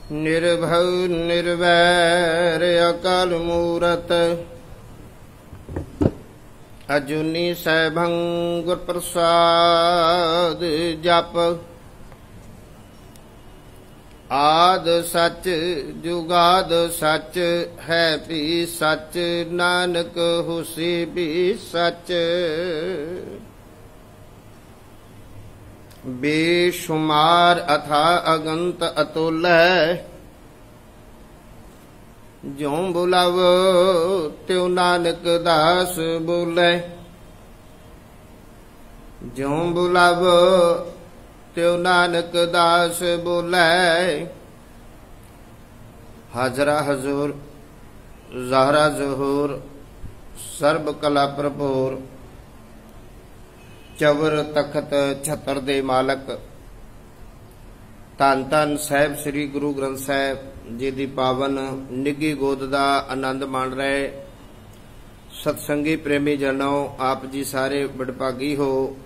निर्भय निर्वैर अकाल मूरत अजूनी सैभं गुर प्रसाद जप। आद सच जुगाद सच है भी सच नानक हुसी भी सच। बेशुमार अथा अगंत अतुल ज्यों बुलावो त्यों नानक दास बोले। ज्यों बुलावो त्यों नानक दास बोले। हाजरा हजूर ज़हरा ज़हूर सर्ब कला प्रभुर चवर तखत छतर दे मालक धन धन साहिब श्री गुरु ग्रंथ साहिब जी दी पावन निगी गोद दा आनंद मान रहे सत्संगी प्रेमी जनों, आप जी सारे बड़भागी हो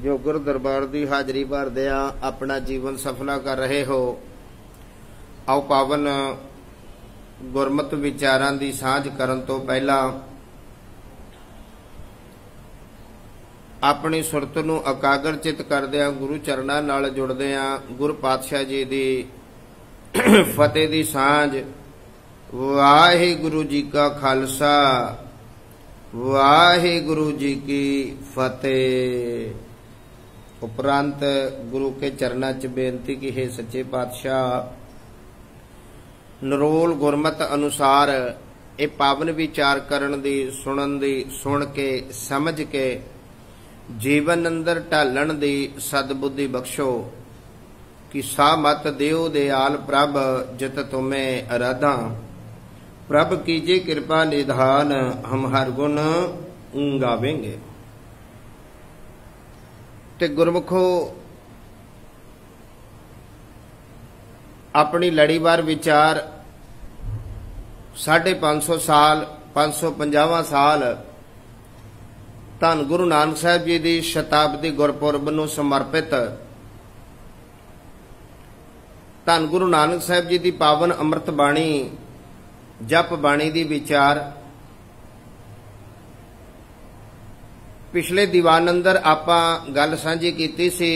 जो गुरु दरबार दी हाजरी भरदिया अपना जीवन सफला कर रहे हो। आओ पावन गुरमत विचारां दी सांझ करन तो पहला अपनी सुरत नूं एकागर चित करदिआं गुरु चरणां नाल जुड़दिआं गुरु पातशाह जी दी फतेह दी सांझ। वाहिगुरु जी का खालसा वाहिगुरु जी की फतेह। उपरांत गुरु के चरणां च बेनती की है सच्चे पातशाह नरोल गुरमत अनुसार ये पावन विचार करन दी सुनन दी सुन के समझ के जीवन अंदर ढालण दी सदबुद्धि बख्शो कि सा मत देव दयाल प्रभ जित तुम्हें आराधा। प्रभ कीजे कृपा निधान हम हर गुण गावेंगे। ते गुरमुखो अपनी लड़ीवार विचार 550 साल 550वां साल धन गुरु नानक साहिब जी की शताब्दी गुरपुरब नूं समर्पित धन गुरु नानक साहिब जी की पावन अमृत बाणी जप बाणी की विचार पिछले दीवान अंदर आपां गल सांझी कीती सी।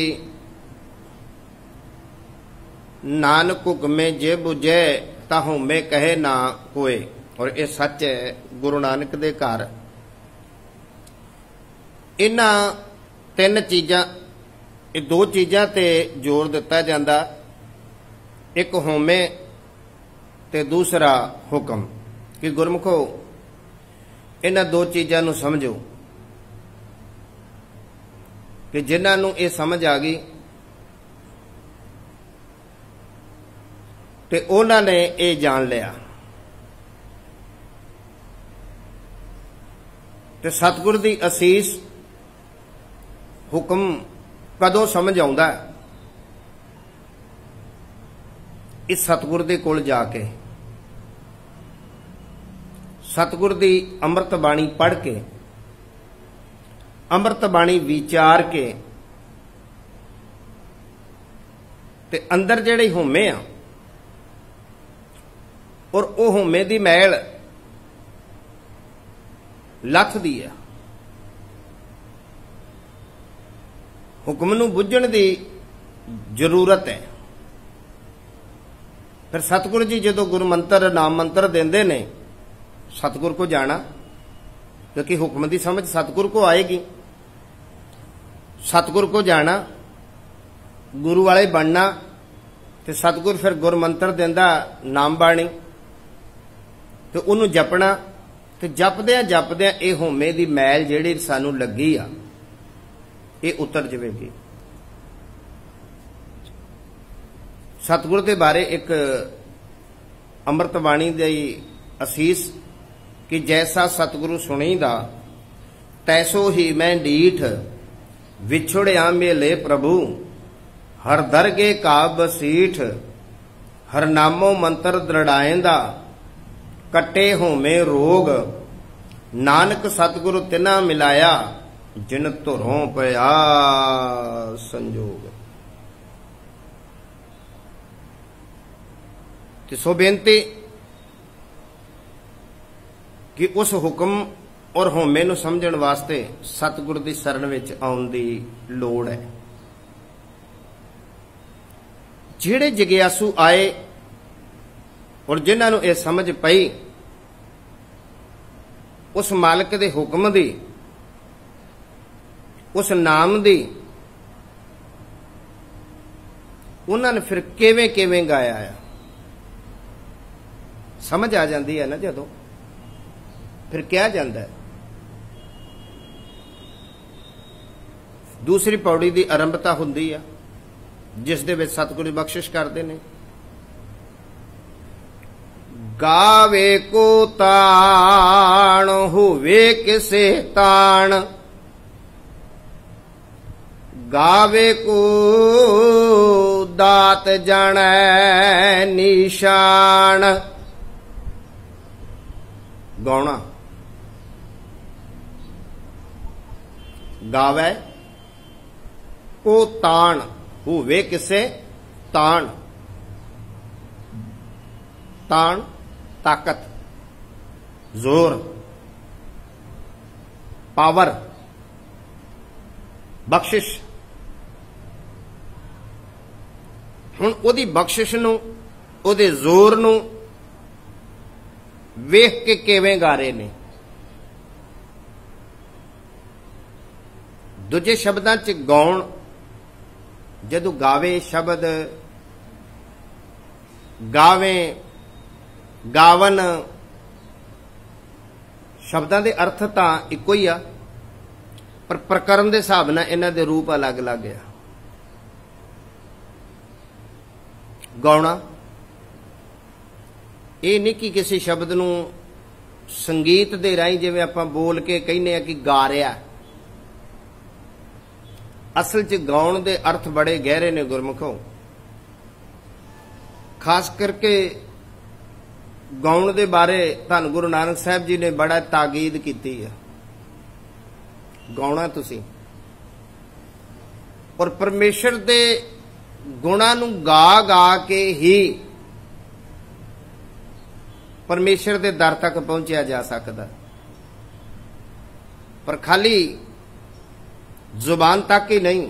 नानक हुक्मे जे बुझे तां हुमे कहे ना कोई, और यह सच है गुरु नानक दे घर इन्हां तीन चीजां दो चीजां ते जोर दिता जांदा, एक होमे ते दूसरा हुक्म। कि गुरमुखो इन्हां दो चीजां नूं समझो कि जिन्हां नूं इह समझ आ गई ते उन्हां ने इह जान लिया ते सतगुर दी असीस हुक्म कदों समझ आउंदा इस सतगुर दे कोल जाके सतगुर दी अमृत बाणी पढ़ के अमृत बाणी विचार के ते अंदर जेड़े होमे आ और वो होमे दी मैल लथ दी है। हुक्म नूं बुझण दी जरूरत है। फिर सतगुरु जी जो गुरु मंत्र नाम मंत्र देंदे ने सतगुर को जाना, क्योंकि हुक्म की समझ सतगुर को आएगी। सतगुर को जाना गुरु वाले बनना ते सतगुर फिर गुर मंत्र देंदा नाम बाणी ते उन्होंने जपना ते जपदियां ये होमे दी मैल जिहड़ी सानू लगी आ ये उतर जाएगी। सतगुर के बारे एक अमृत बाणी दी असीस कि जैसा सतगुरु सुनीदा तैसो ही मैं डीठ विछुड़िया मेले प्रभु हर दरगे का बसीठ हर नामो मंत्र दृढ़ाएंदा कटे होमे रोग नानक सतगुरु तिना मिलाया जिन धुरों पया संजोग। ते सो बेनती कि उस हुक्म और होमे नूं समझण वास्ते सतगुर दी शरण विच आउण दी लोड़ है। जिहड़े जिग्यासू आए और जिन्हां नूं इह समझ पई उस मालिक दे हुक्म दी, उस नाम दी, उन्हां ने फिर किवें किवें गाया है, समझ आ जाती है ना। जदों फिर क्या जाता है। दूसरी पौड़ी की आरंभता हुंदी है जिस दे विच सतगुरु बख्शिश करते ने, गावे को ताण होवे किसे ताण, गावे को दात जाने निशान। गौना गावे को ताण होवे किसे ताण, ताण ताकत, जोर, पावर, बख्शिश। हुण ओदी बख्शिश नूं, ओदे जोर नूं वेख के किवें गा रहे ने। दूजे शब्दां च गौण, जदों गावे शब्द, गावें, गावन, शब्दां दे अर्थ तां इक्को ही आ, पर प्रकरण दे हिसाब नाल इन्हां दे रूप अलग अलग आ। गौना ये नहीं कि किसी शब्द नूं संगीत दे राहीं जिवें आपां बोल के कहने आ कि गा रिहा। असल च गाउण दे अर्थ बड़े गहरे ने गुरमुखों। खास करके गाउण दे बारे धन गुरु नानक साहब जी ने बड़ा ताकीद की है। गाउणा तुसीं और परमेश्वर दे गुणां नूं गा गा के ही परमेश्वर दे दर तक पहुंचा जा सकता, पर खाली जुबान तक ही नहीं,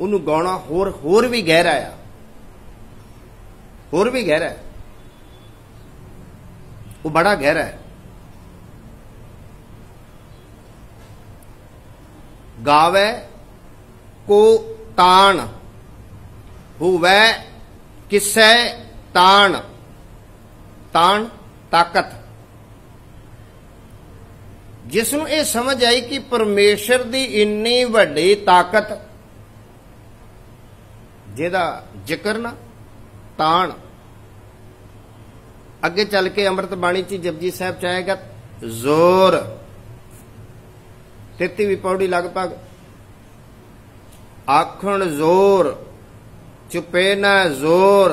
उन्होंने गाना होर भी गहरा है, होर भी गहरा है, वो बड़ा गहरा है। गावे को ताण हुवै किसै ताण, ताण ताकत। जिसनों ये समझ आई कि परमेश्वर दी इन्नी वड्डी ताकत, जिहदा जिक्र ना ताण अगे चल के अमृत बाणी च जपजी साहब चाहेगा जोर, 33वीं पौड़ी लगभग, आखण जोर चुपे न जोर,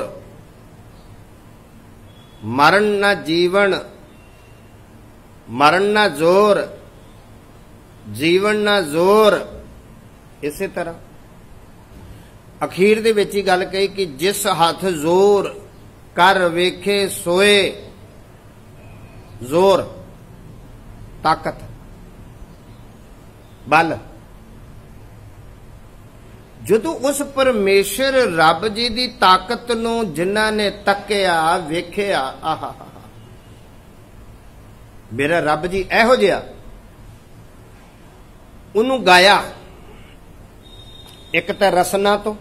मरण न जीवन, मरण न जोर, जीवन न जोर। इसे तरह अखीर दे विच ही गल कही कि जिस हाथ जोर कर वेखे सोए, जोर ताकत बल। जदों उस परमेश्वर रब जी की ताकत नूं जिन्हां ने तक्या वेखिया, आहा मेरा रब जी इहो जिहा, उन्होंने गाया एक तो रसना तो,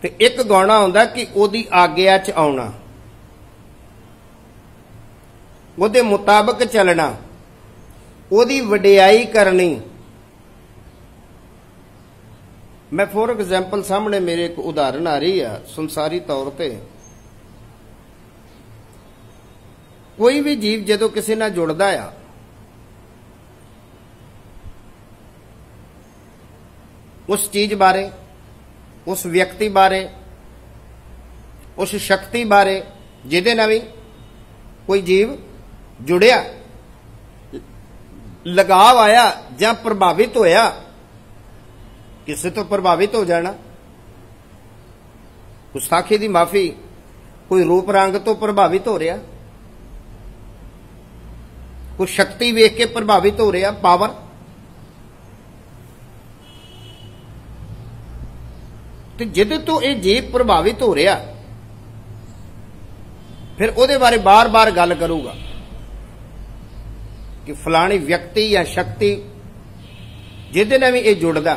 ते एक गाना हुंदा कि ओदी आग्या च आउणा, ओदे मुताबिक चलना, ओदी वडियाई करनी। मैं फॉर एग्जाम्पल सामने मेरे एक उदाहरण आ रही है संसारी तौर पे। कोई भी जीव जदों किसी नाल जुड़दा आ, उस चीज बारे, उस व्यक्ति बारे, उस शक्ति बारे जिहदे नाल भी कोई जीव जुड़िया, लगाव आया जां प्रभावित होया, किसी तो प्रभावित हो जाना, गुस्ताखी की माफी, कोई रूप रंग तो प्रभावित हो रहा, कोई शक्ति वेख के प्रभावित हो रहा, पावर। तो जिदे तो यह जीव प्रभावित हो रहा, फिर ਉਹਦੇ बारे बार बार गल करूगा कि फलानी व्यक्ति या शक्ति जिदे ने भी यह जुड़दा,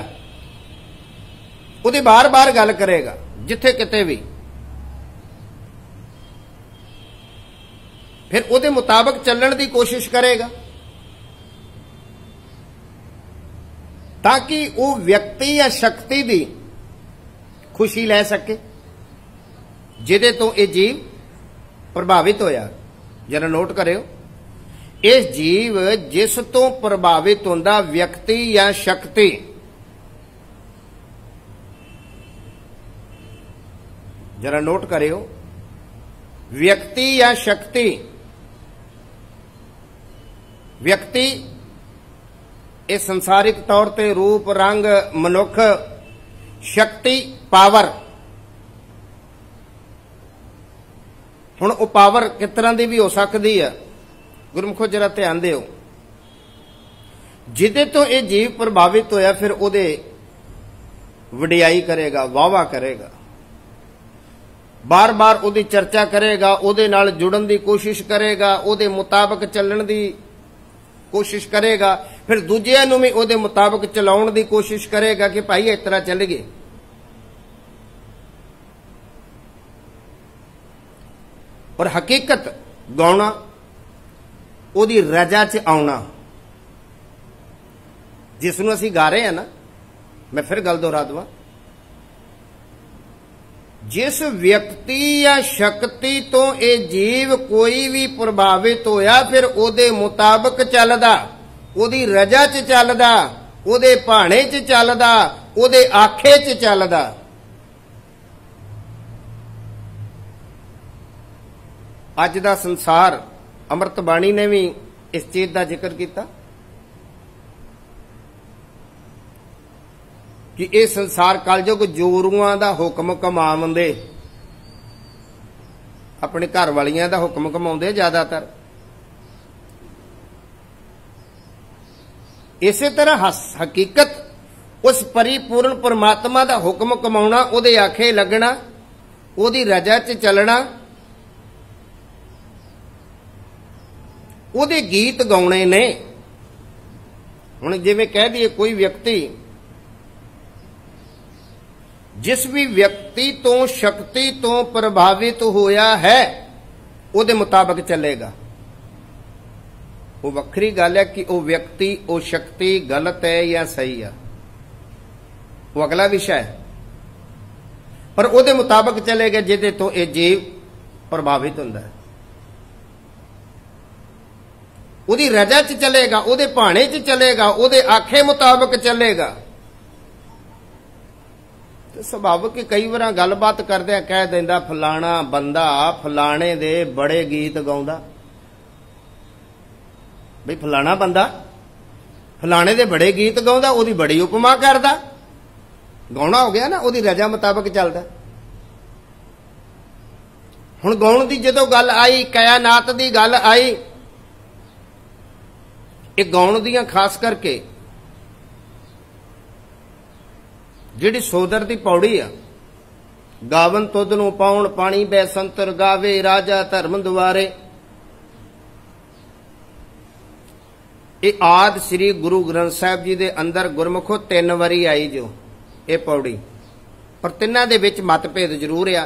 ਉਹਦੇ बार बार गल करेगा जिथे किते भी, फिर ਉਹਦੇ मुताबिक चलण की कोशिश करेगा ताकि वो व्यक्ति या शक्ति की खुशी ले सके जिदे तो यह जीव प्रभावित होया। जरा नोट करियो, इस जीव जिस तो प्रभावित होंदा व्यक्ति या शक्ति, जरा नोट करियो, व्यक्ति या शक्ति, व्यक्ति इस संसारिक तौर ते रूप रंग मनुख, शक्ति पावर। हुण वो पावर किस तरह की भी हो सकती है, गुरमुखो जरा ध्यान दिओ। जिदे तो ये जीव प्रभावित होया फिर उहदे वडियाई करेगा, वाहवा करेगा, बार बार उहदी चर्चा करेगा, उहदे नाल जुड़न की कोशिश करेगा, उहदे मुताबिक चलण की कोशिश करेगा, फिर दूजियां नूं भी उहदे मुताबिक चलाउण की कोशिश करेगा कि भाई इस तरह चलीए। और हकीकत गाउणा, उहदी रजा च आउणा, जिसनूं असीं गा रहे हैं ना, मैं फिर गल दोहरा दवां, जिस व्यक्ति या शक्ति तो ये जीव कोई भी प्रभावित होया फिर उहदे मुताबिक चलदा, उहदी रजा च चलदा, उहदे भाणे च चलदा, उहदे आखे च चलदा। अज दा संसार, अमृत बाणी ने भी इस चीज का जिक्र किया कि यह संसार कलयुग जोरुआं दा हुक्म कमाउंदे, अपने घर वालियां दा हुक्म कमाउंदे ज्यादातर। इसे तरह हकीकत उस परिपूर्ण परमात्मा दा हुक्म कमाउणा, उहदे आखे लगना, उहदी रजा च चलना, उहदे गीत गाउणे ने। हुण जिवें कह दिए कोई व्यक्ति, जिस भी व्यक्ति तो शक्ति तो प्रभावित होया है उहदे मुताबिक चलेगा। वो वक्री गल है कि वो व्यक्ति, वो शक्ति गलत है या सही है, वो अगला विषय है, पर उहदे मुताबिक चलेगा जिहदे तो ये जीव प्रभावित हुंदा है। उहदी रजा च चलेगा, उहदे भाणे च चलेगा, उहदे आखे मुताबिक चलेगा। तो सुभाविक कई बार गलबात करदे कह दिंदा फलाना बंदा फलाने दे बड़े गीत गाउंदा। बई फलाना बंदा फलाने दे बड़े गीत गाउंदा, उहदी बड़ी उपमा करदा, गाउणा हो गया ना, उहदी रजा मुताबिक चलदा। हुण गाउण दी जदों गल आई, कायनात दी गल आई, ये गाउण दियां खास करके जिहड़ी सोदर दी पौड़ी आ, गावन तुद नूं पाउण पाणी बै संतर गावे राजा धर्म दुआरे, ये आद श्री गुरु ग्रंथ साहिब जी दे अंदर गुरमुखो 3 वारी आई जो ये पौड़ी, पर तिन्हां दे विच मतभेद जरूर आ,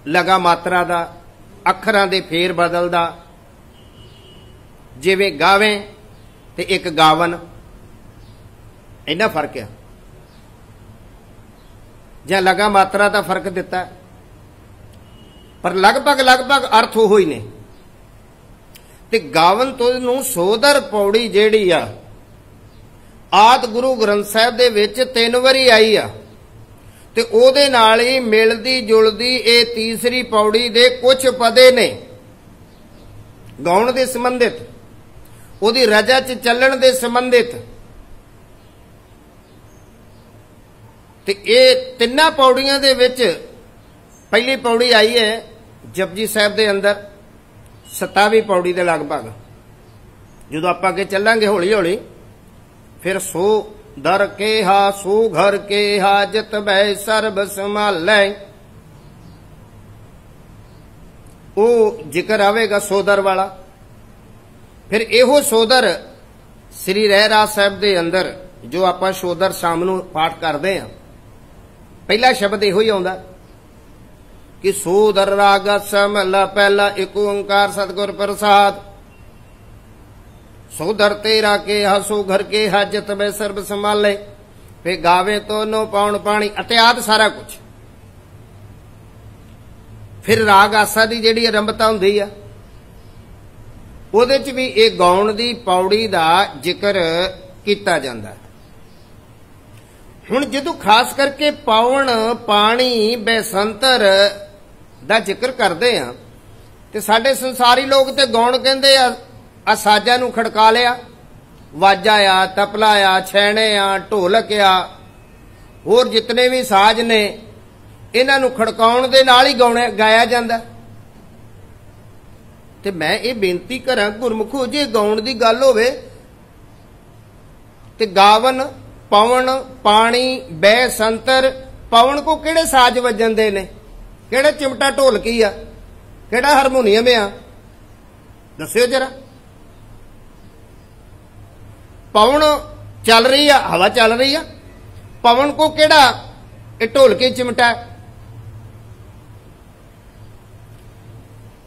लगा मात्रा दा, अखरां दे फेर बदल दा, जिवें गावें ते एक गावन, इन्ना फर्क है, जां लगा मात्रा का फर्क दिता, पर लगभग लगभग अर्थ ओही ने। ते गावन तो नूं सोदर पौड़ी जिहड़ी आ आद गुरु ग्रंथ साहिब दे विच 3 वारी आई आ, ते ओहदे नाल ही मिलदी जुलदी ये तीसरी पौड़ी दे कुछ पदे ने गाउण दे संबंधित, ओहदी रजा च चलण दे संबंधित। ते ये 3 पौड़ियां दे विच पहली पौड़ी आई है जपजी साहब के अंदर 27वीं पौड़ी के लगभग। जो आप अगे चलांगे हौली हौली, फिर सो दर के हा सो घर के हा जत बै सर्ब संभालै, वो जिक्र आवेगा सोदर वाला। फिर एहो सोदर श्री रहरास साहब के अंदर जो आप सोदर शाम नूं पाठ करते हैं, पहला शब्द इहो ही आउंदा कि सोदर राग समला पहला एक ओंकार सतगुर प्रसाद, सोदर तेरा के हा सो घर के हा जत बै सर्ब संभाले, फिर गावे तो नो पाउण पानी इत्यादि सारा कुछ। फिर राग आसा की जिहड़ी आरंभता हुंदी आ, ਉਹਦੇ ਚ भी एक गाउण की पौड़ी का जिक्र किया जाता है। हुण जदों खास करके पाउण पानी बैसंतर का जिक्र करते हैं तो साडे संसारी लोग तो गाउण कहंदे आ साजां नूं खड़का लिया, वाजा आ, तपला आ, छैणे आ, ढोलक आ, होर जितने भी साज ने इन्हां नूं खड़काउण दे नाल ही गाया जांदा। ते मैं ये बेनती करा गुरमुखो, जे गाउण की गल होवे ते गावन पवन पानी बै संतर, पवन को किहड़े साज वजन दे ने, किहड़ा चिमटा ढोलकी आ, किहड़ा हारमोनीयम आ, दस्सिओ जरा। पवन चल रही है, हवा चल रही है, पवन को किहड़ा ढोलकी चिमटा,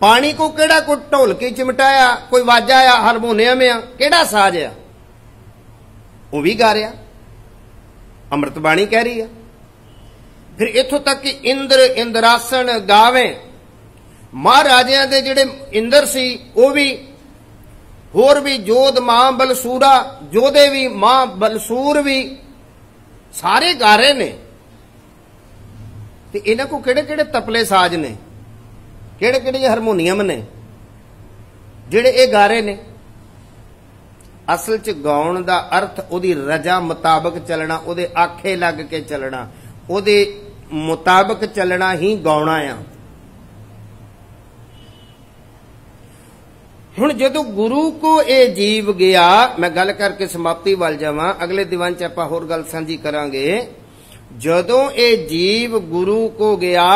पानी को केड़ा कोई ढोलकी चिमटाया, कोई वाजा आ, हारमोनियम आ, केड़ा साज आ, वो भी गा रहा, अमृतबाणी कह रही है। फिर इथों तक कि इंद्र इंद्रासन गावे, महाराजिया दे जिहड़े इंद्र सी वो भी, होर भी जोध मां बलसूरा, जोधे भी मां बलसूर भी सारे गा रहे ने। ते इन्हां को केड़े केड़े तपले साज ने, किहड़े किहड़े हारमोनीयम ने जिहड़े ये गा रहे ने। असल च गाउण दा अर्थ उहदी रजा मुताबक चलना, उहदे आखे लग के चलना, उहदे मुताबक चलना ही गाउणा आ। हुण जदों गुरु को ये जीव गया, मैं गल करके समाप्ति वाल जावां, अगले दीवान च आपां होर गल सांझी करांगे। जदों ये जीव गुरु को गया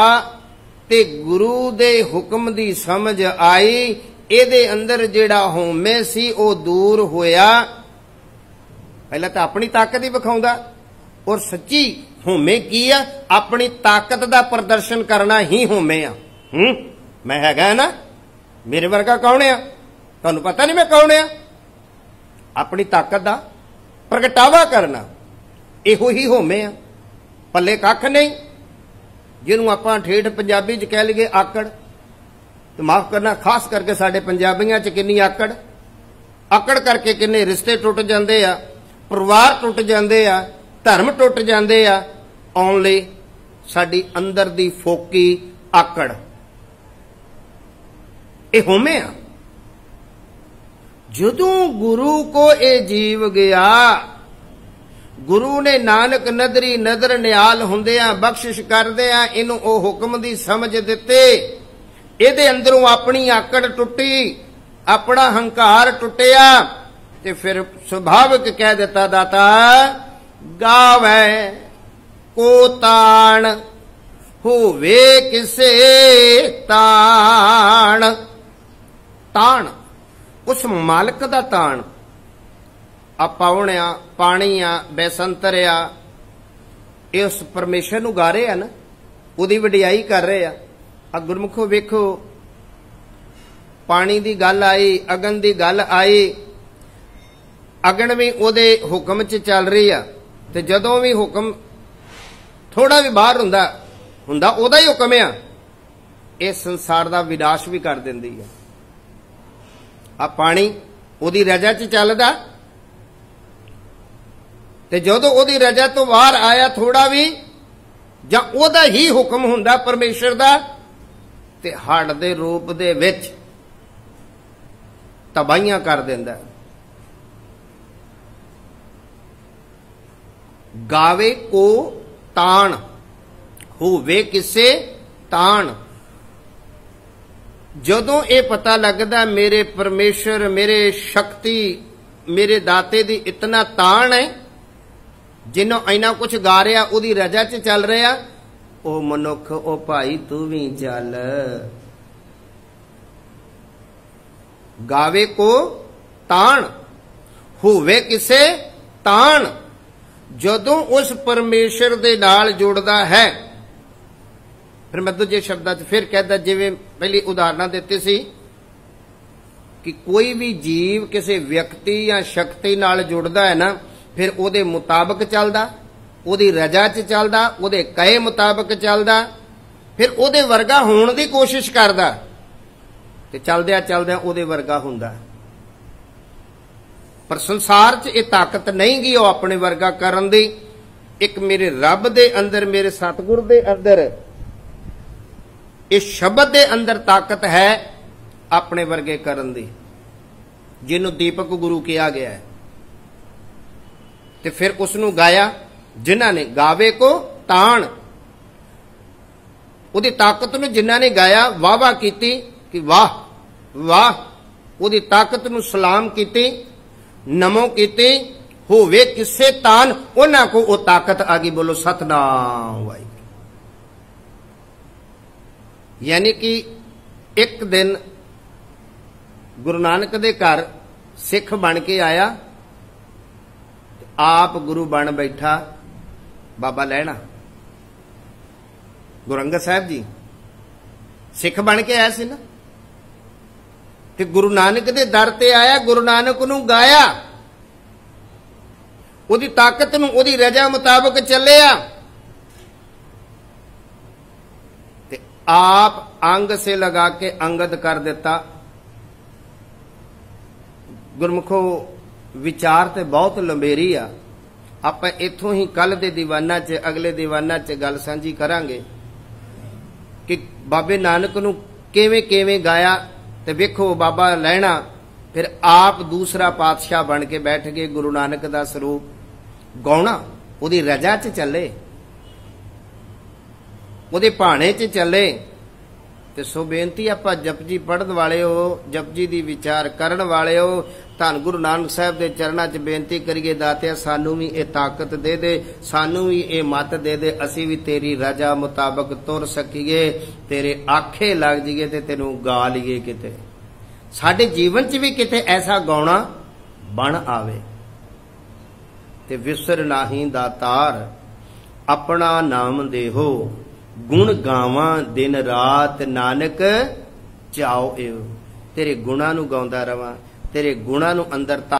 ते गुरु दे हुक्म दी समझ आई, ਇਹਦੇ अंदर जिहड़ा होमे सी वो दूर होया। पहला तो अपनी ताकत ही विखाउंदा, और सच्ची होमे की आ, अपनी ताकत दा प्रदर्शन करना ही होमे आ। मैं हैगा ना, मेरे वर्गा कौन आ, तुहानू पता नहीं मैं कौन आ। अपनी ताकत दा प्रगटावा करना इहो ही होमे आ, पल्ले कख नहीं। जिन्हों आपां ठेठ पंजाबी च कह लईए आकड़, तो माफ करना खास करके साडे पंजाबियां च किन्नी आकड़, आकड़ करके किन्ने रिश्ते टुट जांदे आ, परिवार टुट जांदे आ, धर्म टुट जांदे आ, ओनली साडी अंदर दी फोकी आकड़। ये होमे आ। जदों गुरु को ये जीव गया, गुरु ने नानक नदरी नदर नियाल हुंदियां बख्शिश करदियां इनू ओ हुक्म दी समझ दिते। ਇਹਦੇ अंदरों अपनी आकड़ टुटी, अपना हंकार टुटिया, ते फिर सुभाविक कह दिता दाता गावे को ताण होवे किसे ताण। ताण उस मालक दा ताण, आ पाउण आ, पानी आ, बैसंतर आ, ये उस परमेश्वर नूं गा रहे आ ना, उहदी वडियाई कर रहे आ। गुरमुखो वेखो, पानी की गल आई, अगन की गल आई, अगन भी उहदे हुक्म च चल रही है, ते जदों भी हुक्म थोड़ा भी बाहर हुंदा उहदा ही हुक्म आ, इस संसार का विनाश भी कर दिंदी है। आ पानी उहदी रजा च चलदा, ते जदों उहदी रजा तो बाहर आया थोड़ा भी, जां उहदा ही हुक्म हुंदा परमेश्वर दा, ते हड़ दे रूप दे विच तबाहियां कर दिंदा। गावे को ताण होवे किसे ਤਾਣ। ਜਦੋਂ ਇਹ ਪਤਾ ਲੱਗਦਾ ਮੇਰੇ ਪਰਮੇਸ਼ਰ, ਮੇਰੇ ਸ਼ਕਤੀ, ਮੇਰੇ ਦਾਤੇ ਦੀ ਇਤਨਾ ਤਾਣ ਹੈ, ਜਿਹਨੂੰ ਇੰਨਾ ਕੁਝ ਗਾ ਰਿਹਾ, ਉਹਦੀ ਰਜਾ 'ਚ ਚੱਲ ਰਿਹਾ, ਉਹ ਮਨੁੱਖ, ਉਹ ਭਾਈ ਤੂੰ ਵੀ ਚੱਲ। ਗਾਵੇ ਕੋ ਤਾਣ, ਹੋਵੇ ਕਿਸੇ ਤਾਣ। ਜਦੋਂ ਉਸ ਪਰਮੇਸ਼ਰ ਦੇ ਨਾਲ ਜੁੜਦਾ ਹੈ, ਫਿਰ ਮੈਂ ਦੂਜੇ ਸ਼ਬਦਾਂ 'ਚ ਫਿਰ ਕਹਿੰਦਾ, ਜਿਵੇਂ ਪਹਿਲੀ ਉਦਾਹਰਨਾਂ ਦਿੱਤੀ ਸੀ ਕਿ ਕੋਈ ਵੀ ਜੀਵ ਕਿਸੇ ਵਿਅਕਤੀ ਜਾਂ ਸ਼ਕਤੀ ਨਾਲ ਜੁੜਦਾ ਹੈ ਨਾ, ਫਿਰ ਉਹਦੇ ਮੁਤਾਬਕ ਚੱਲਦਾ, ਉਹਦੀ ਰਜਾ 'ਚ ਚੱਲਦਾ, ਉਹਦੇ ਕਹੇ ਮੁਤਾਬਕ ਚੱਲਦਾ, ਫਿਰ ਉਹਦੇ ਵਰਗਾ ਹੋਣ ਦੀ ਕੋਸ਼ਿਸ਼ ਕਰਦਾ, ਤੇ ਚਲਦਿਆਂ ਚਲਦਿਆਂ ਉਹਦੇ ਵਰਗਾ ਹੁੰਦਾ। ਪਰ ਸੰਸਾਰ 'ਚ ਇਹ ਤਾਕਤ ਨਹੀਂ ਗੀ ਉਹ ਆਪਣੇ ਵਰਗਾ ਕਰਨ ਦੀ। ਇੱਕ ਮੇਰੇ ਰੱਬ ਦੇ ਅੰਦਰ, ਮੇਰੇ ਸਤਿਗੁਰ ਦੇ ਅੰਦਰ, ਇਸ ਸ਼ਬਦ ਦੇ ਅੰਦਰ ਤਾਕਤ ਹੈ ਆਪਣੇ ਵਰਗੇ ਕਰਨ ਦੀ, ਜਿਹਨੂੰ ਦੀਪਕ ਗੁਰੂ ਕਿਹਾ ਗਿਆ ਹੈ। ਤੇ ਫਿਰ ਉਸ ਨੂੰ ਗਾਇਆ ਜਿਨ੍ਹਾਂ ਨੇ, ਗਾਵੇ ਕੋ ਤਾਣ, ਉਹਦੀ ਤਾਕਤ ਨੂੰ ਜਿਨ੍ਹਾਂ ਨੇ ਗਾਇਆ, ਵਾਹ ਵਾਹ ਕੀਤੀ ਕਿ ਵਾਹ ਵਾਹ, ਉਹਦੀ ਤਾਕਤ ਨੂੰ ਸਲਾਮ ਕੀਤੀ, ਨਮੋ ਕੀਤੀ। ਹੋਵੇ ਕਿਸੇ ਤਾਨ, ਉਹਨਾਂ ਕੋ ਉਹ ਤਾਕਤ ਆ ਗਈ। ਬੋਲੋ ਸਤਨਾਮ ਵਾਹਿਗੁਰੂ। यानी कि एक दिन गुरु नानक दे घर सिख बन के आया, आप गुरु बन बैठा बाबा लैना। गुरु अंगद साहब जी सिख बन के आया सी ना, ते गुरु नानक दे दर ते आया, गुरु नानक नूं गाया, ओदी ताकत नूं, ओदी रजा मुताबक चलिया। आप अंग से लगा के अंगद कर देता। गुरमुखो विचार ते बहुत लंबेरी आ, आप इथों ही कल दे दीवाना च, अगले दीवाना च गल सांझी करांगे कि बाबे नानक नूं किवें किवें गाया। ते वेखो बाबा लैना फिर आप दूसरा पातशाह बन के बैठ गए, गुरु नानक दा स्वरूप गौना, उहदी रजा च चले, ਉਹਦੇ ਭਾਣੇ 'ਚ ਚੱਲੇ। ਤੇ ਸੋ ਬੇਨਤੀ, ਆਪਾਂ ਜਪਜੀ ਪੜ੍ਹਨ ਵਾਲੇ ਹੋ, ਜਪਜੀ ਦੀ ਵਿਚਾਰ ਕਰਨ ਵਾਲੇ ਹੋ, ਧੰਨ ਗੁਰੂ ਨਾਨਕ ਸਾਹਿਬ ਦੇ ਚਰਨਾਂ 'ਚ ਬੇਨਤੀ ਕਰੀਏ, ਦਾਤਿਆ ਸਾਨੂੰ ਵੀ ਇਹ ਤਾਕਤ ਦੇ ਦੇ, ਸਾਨੂੰ ਵੀ ਇਹ ਮੱਤ ਦੇ ਦੇ, ਅਸੀਂ ਵੀ ਤੇਰੀ ਰਜਾ ਮੁਤਾਬਕ ਤੁਰ ਸਕੀਏ, ਤੇਰੇ ਆਖੇ ਲੱਗ ਜਾਈਏ ਤੇ ਤੈਨੂੰ ਗਾ ਲਈਏ। ਕਿਤੇ ਸਾਡੇ ਜੀਵਨ 'ਚ ਵੀ ਕਿਤੇ ਐਸਾ ਗਾਉਣਾ ਬਣ ਆਵੇ। ਤੇ ਵਿਸਰ ਨਾਹੀਂ ਦਾਤਾਰ ਆਪਣਾ ਨਾਮ ਦੇਹੋ, गुण गावां दिन रात नानक चाओ एव। तेरे गुणा नूं गाउंदा रवां, तेरे गुणा नूं अंदर